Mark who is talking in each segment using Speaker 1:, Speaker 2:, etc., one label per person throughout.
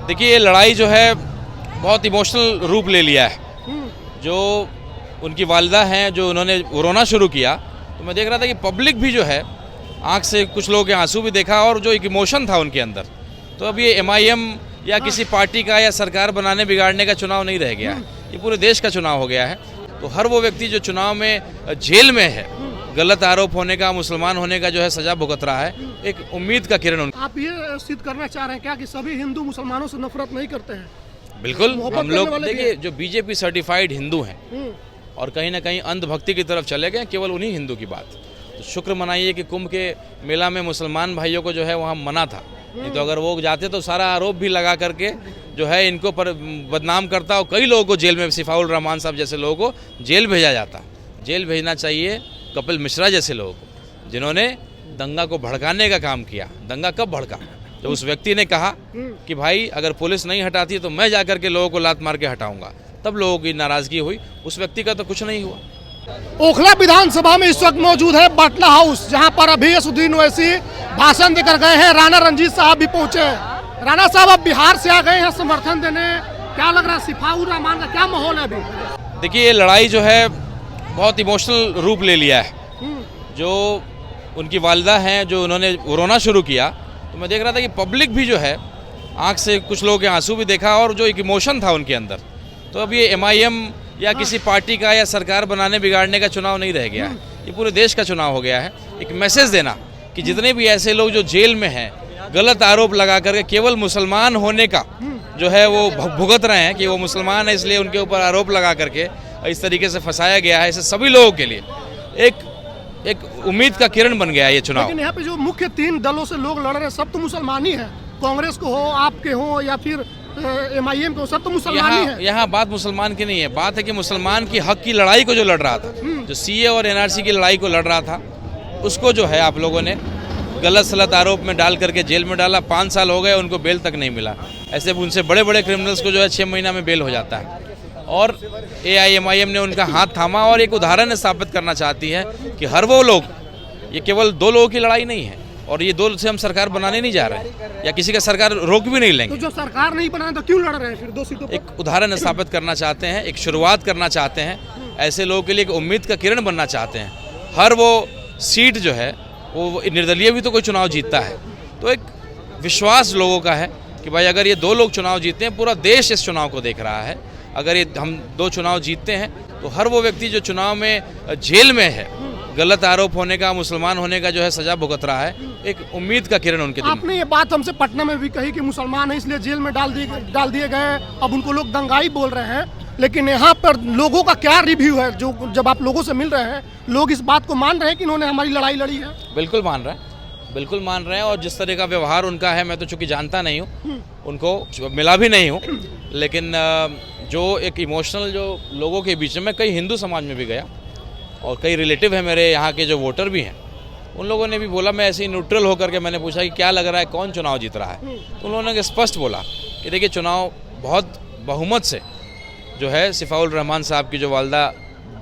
Speaker 1: देखिए ये लड़ाई जो है बहुत इमोशनल रूप ले लिया है। जो उनकी वालिदा हैं, जो उन्होंने रोना शुरू किया, तो मैं देख रहा था कि पब्लिक भी जो है आंख से कुछ लोगों के आंसू भी देखा और जो एक इमोशन था उनके अंदर। तो अब ये MIM या किसी पार्टी का या सरकार बनाने बिगाड़ने का चुनाव नहीं रह गया है, ये पूरे देश का चुनाव हो गया है। तो हर वो व्यक्ति जो चुनाव में जेल में है, गलत आरोप होने का, मुसलमान होने का जो है सजा भुगत रहा है, एक उम्मीद का किरण
Speaker 2: आप ये सिद्ध करना चाह रहे हैं क्या कि सभी हिंदू मुसलमानों से नफरत नहीं करते हैं?
Speaker 1: बिल्कुल, हम लोग देखिए जो BJP सर्टिफाइड हिंदू हैं और कहीं ना कहीं अंधभक्ति की तरफ चले गए, केवल उन्हीं हिंदू की बात। तो शुक्र मनाइए कि कुंभ के मेला में मुसलमान भाइयों को जो है वहाँ मना था, नहीं तो अगर वो जाते तो सारा आरोप भी लगा करके जो है इनको पर बदनाम करता और कई लोगों को जेल में, सिफाउल रहमान साहब जैसे लोगों को जेल भेजा जाता। जेल भेजना चाहिए कपिल मिश्रा जैसे लोगों को, जिन्होंने दंगा को भड़काने का काम किया। दंगा कब भड़का? जब उस व्यक्ति ने कहा कि भाई अगर पुलिस नहीं हटाती तो मैं जाकर के लोगों को लात मार के हटाऊंगा, तब लोगों की नाराजगी हुई। उस व्यक्ति का तो कुछ नहीं हुआ।
Speaker 2: ओखला विधानसभा में इस वक्त मौजूद है बाटला हाउस, जहां पर अभी असदुद्दीन ओवैसी भाषण देकर गए हैं। राणा रंजीत साहब भी पहुंचे हैं। राणा साहब अब बिहार से आ गए हैं समर्थन देने, क्या लग रहा है सिफाउर रहमान का क्या माहौल है अभी?
Speaker 1: देखिए ये लड़ाई जो है बहुत इमोशनल रूप ले लिया है। जो उनकी वालिदा हैं, जो उन्होंने रोना शुरू किया, तो मैं देख रहा था कि पब्लिक भी जो है आंख से कुछ लोगों के आंसू भी देखा और जो एक इमोशन था उनके अंदर। तो अब ये MIM या किसी पार्टी का या सरकार बनाने बिगाड़ने का चुनाव नहीं रह गया है, ये पूरे देश का चुनाव हो गया है। एक मैसेज देना कि जितने भी ऐसे लोग जो जेल में हैं, गलत आरोप लगा करके केवल मुसलमान होने का जो है वो भुगत रहे हैं कि वो मुसलमान है इसलिए उनके ऊपर आरोप लगा करके इस तरीके से फंसाया गया है, इसे सभी लोगों के लिए एक उम्मीद का किरण बन गया है ये चुनाव।
Speaker 2: लेकिन यहाँ पे जो मुख्य 3 दलों से लोग लड़ रहे हैं सब तो मुसलमान ही है, कांग्रेस को हो, आपके हो या फिर MIM को, सब तो मुसलमान ही है।
Speaker 1: यहाँ बात मुसलमान की नहीं है, बात है कि मुसलमान की हक की लड़ाई को जो लड़ रहा था, जो CA और NRC की लड़ाई को लड़ रहा था, उसको जो है आप लोगों ने गलत सलत आरोप में डाल करके जेल में डाला। 5 साल हो गए, उनको बेल तक नहीं मिला। ऐसे उनसे बड़े बड़े क्रिमिनल्स को जो है 6 महीना में बेल हो जाता है। और AIMIM ने उनका हाथ थामा और एक उदाहरण स्थापित करना चाहती है कि हर वो लोग, ये केवल 2 लोगों की लड़ाई नहीं है और ये 2 से हम सरकार बनाने नहीं जा रहे हैं या किसी का सरकार रोक भी नहीं लेंगे।
Speaker 2: तो जो सरकार नहीं बनाए तो क्यों लड़ रहे हैं फिर 2 सीटों पर?
Speaker 1: एक उदाहरण स्थापित करना चाहते हैं, एक शुरुआत करना चाहते हैं, ऐसे लोगों के लिए एक उम्मीद का किरण बनना चाहते हैं। हर वो सीट जो है वो निर्दलीय भी तो कोई चुनाव जीतता है, तो एक विश्वास लोगों का है कि भाई अगर ये 2 लोग चुनाव जीतते हैं, पूरा देश इस चुनाव को देख रहा है। अगर ये हम 2 चुनाव जीतते हैं तो हर वो व्यक्ति जो चुनाव में जेल में है, गलत आरोप होने का, मुसलमान होने का जो है सजा भुगत रहा है, एक उम्मीद का किरण उनके दिल में।
Speaker 2: आपने ये बात हमसे पटना में भी कही कि मुसलमान है इसलिए जेल में डाल दिए गए, अब उनको लोग दंगाई बोल रहे हैं। लेकिन यहाँ पर लोगों का क्या रिव्यू है? जो जब आप लोगों से मिल रहे हैं, लोग इस बात को मान रहे हैं कि इन्होंने हमारी लड़ाई लड़ी है?
Speaker 1: बिल्कुल मान रहे हैं, बिल्कुल मान रहे हैं। और जिस तरह का व्यवहार उनका है, मैं तो चूँकि जानता नहीं हूँ, उनको मिला भी नहीं हूँ, लेकिन जो एक इमोशनल जो लोगों के बीच में, कई हिंदू समाज में भी गया और कई रिलेटिव है मेरे यहाँ के जो वोटर भी हैं, उन लोगों ने भी बोला, मैं ऐसे ही न्यूट्रल होकर के मैंने पूछा कि क्या लग रहा है, कौन चुनाव जीत रहा है, तो उन्होंने स्पष्ट बोला कि देखिए चुनाव बहुत बहुमत से जो है सिफाउल रहमान साहब की जो वालिदा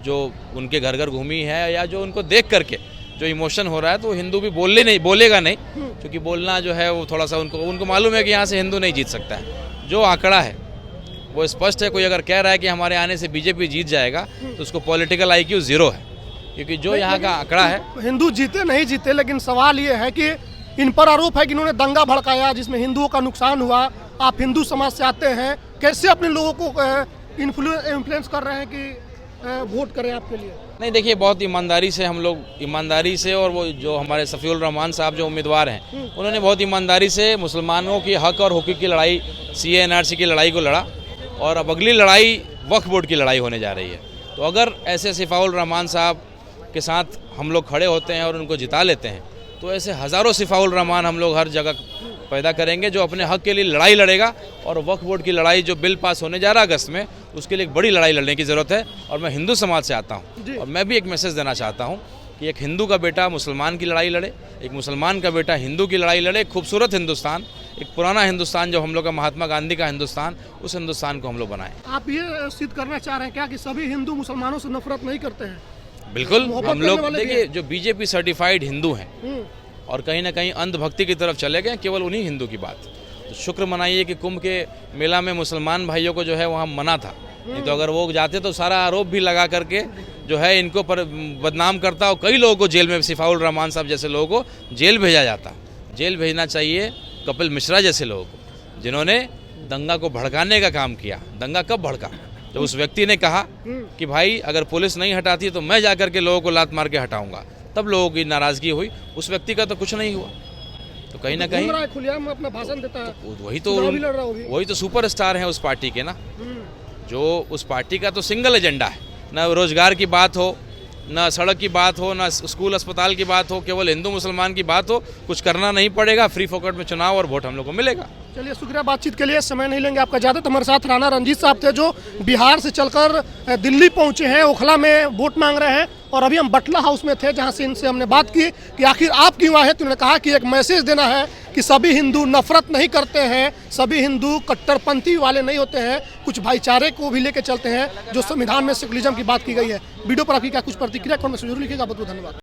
Speaker 1: जो उनके घर घर घूमी है, या जो उनको देख करके जो इमोशन हो रहा है, तो हिंदू भी बोलेगा नहीं, क्योंकि बोलना जो है वो थोड़ा सा उनको मालूम है कि यहाँ से हिंदू नहीं जीत सकता है। जो आंकड़ा है वो स्पष्ट है। कोई अगर कह रहा है कि हमारे आने से BJP जीत जाएगा तो उसको पॉलिटिकल IQ 0 है, क्योंकि जो यहाँ का आंकड़ा है।
Speaker 2: हिंदू जीते नहीं जीते, लेकिन सवाल ये है कि इन पर आरोप है कि इन्होंने दंगा भड़काया जिसमें हिंदुओं का नुकसान हुआ। आप हिंदू समाज से आते हैं, कैसे अपने लोगों को इन्फ्लुएंस कर रहे हैं कि वोट करें आपके लिए?
Speaker 1: नहीं, देखिए बहुत ईमानदारी से हम लोग, ईमानदारी से, और वो जो हमारे सफ़ीउल रहमान साहब जो उम्मीदवार हैं, उन्होंने बहुत ईमानदारी से मुसलमानों की हक और हुकूक की लड़ाई, CA NRC की लड़ाई को लड़ा। और अब अगली लड़ाई वक्फ बोर्ड की लड़ाई होने जा रही है। तो अगर ऐसे सिफाउल रहमान साहब के साथ हम लोग खड़े होते हैं और उनको जिता लेते हैं, तो ऐसे हज़ारों सिफाउल रहमान हम लोग हर जगह पैदा करेंगे जो अपने हक के लिए लड़ाई लड़ेगा। और वक्फ बोर्ड की लड़ाई जो बिल पास होने जा रहा है अगस्त में, उसके लिए एक बड़ी लड़ाई लड़ने की ज़रूरत है। और मैं हिंदू समाज से आता हूँ और मैं भी एक मैसेज देना चाहता हूँ कि एक हिंदू का बेटा मुसलमान की लड़ाई लड़े, एक मुसलमान का बेटा हिंदू की लड़ाई लड़े। खूबसूरत हिंदुस्तान, एक पुराना हिंदुस्तान जो हम लोग का महात्मा गांधी का हिंदुस्तान, उस हिंदुस्तान को हम लोग बनाएं।
Speaker 2: आप ये सिद्ध करना चाह रहे हैं क्या कि सभी हिंदू मुसलमानों से नफरत नहीं करते हैं?
Speaker 1: बिल्कुल, हम लोग देखिए जो BJP सर्टिफाइड हिंदू हैं और कहीं ना कहीं अंधभक्ति की तरफ चले गए, केवल उन्हीं हिंदू की बात। तो शुक्र मनाइए कि कुंभ के मेला में मुसलमान भाइयों को जो है वहाँ मना था, नहीं तो अगर वो जाते तो सारा आरोप भी लगा करके जो है इनको पर बदनाम करता और कई लोगों को जेल में, सिफाउल रहमान साहब जैसे लोगों को जेल भेजा जाता। जेल भेजना चाहिए कपिल मिश्रा जैसे लोगों को, जिन्होंने दंगा को भड़काने का काम किया। दंगा कब भड़का? जब उस व्यक्ति ने कहा कि भाई अगर पुलिस नहीं हटाती तो मैं जाकर के लोगों को लात मार के हटाऊंगा, तब लोगों की नाराज़गी हुई। उस व्यक्ति का तो कुछ नहीं हुआ, तो कहीं ना कहीं
Speaker 2: खुलेआम अपना भाषण देता है,
Speaker 1: वही तो सुपरस्टार हैं उस पार्टी के ना। जो उस पार्टी का तो सिंगल एजेंडा है, ना रोजगार की बात हो, ना सड़क की बात हो, ना स्कूल अस्पताल की बात हो, केवल हिंदू मुसलमान की बात हो। कुछ करना नहीं पड़ेगा, फ्री फोकट में चुनाव और वोट हम लोग को मिलेगा।
Speaker 2: चलिए शुक्रिया बातचीत के लिए, समय नहीं लेंगे आपका ज़्यादा। हमारे साथ राणा रणजीत साहब थे जो बिहार से चलकर दिल्ली पहुंचे हैं, ओखला में वोट मांग रहे हैं। और अभी हम बटला हाउस में थे जहां से इनसे हमने बात की कि आखिर आप क्यों आए हैं। तो उन्होंने कहा कि एक मैसेज देना है कि सभी हिंदू नफरत नहीं करते हैं, सभी हिंदू कट्टरपंथी वाले नहीं होते हैं, कुछ भाईचारे को भी लेके चलते हैं, जो संविधान में सेकुलरिज्म की बात की गई है। वीडियो पर आपकी क्या कुछ प्रतिक्रिया कमेंट में जरूर लिखिएगा। बहुत बहुत धन्यवाद।